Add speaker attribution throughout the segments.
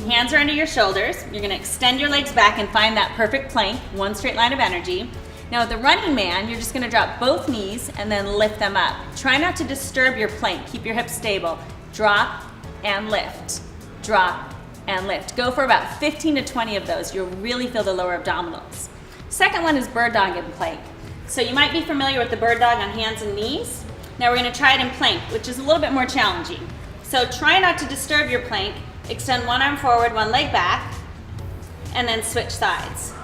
Speaker 1: hands are under your shoulders. You're gonna extend your legs back and find that perfect plank, one straight line of energy. Now with the running man, you're just gonna drop both knees and then lift them up. Try not to disturb your plank. Keep your hips stable. Drop and lift. Drop and lift. Go for about 15 to 20 of those. You'll really feel the lower abdominals. Second one is bird dog in plank. So you might be familiar with the bird dog on hands and knees. Now we're gonna try it in plank, which is a little bit more challenging. So try not to disturb your plank. Extend one arm forward, one leg back, and then switch sides.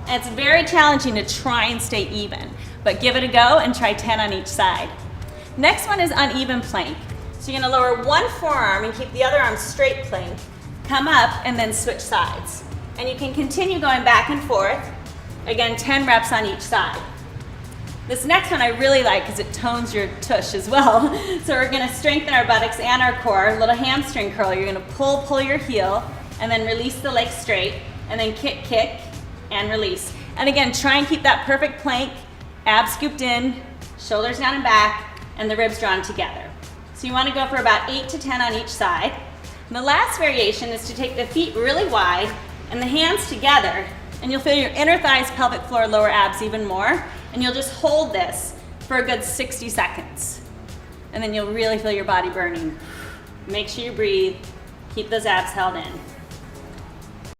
Speaker 1: And it's very challenging to try and stay even, but give it a go and try 10 on each side. Next one is uneven plank. So you're gonna lower one forearm and keep the other arm straight plank, come up and then switch sides. And you can continue going back and forth. Again, 10 reps on each side. This next one I really like because it tones your tush as well. So we're gonna strengthen our buttocks and our core, a little hamstring curl. You're gonna pull your heel, and then release the leg straight, and then kick, and release. And again, try and keep that perfect plank, abs scooped in, shoulders down and back, and the ribs drawn together. So you wanna go for about 8 to 10 on each side. And the last variation is to take the feet really wide and the hands together, and you'll feel your inner thighs, pelvic floor, lower abs even more, and you'll just hold this for a good 60 seconds. And then you'll really feel your body burning. Make sure you breathe, keep those abs held in.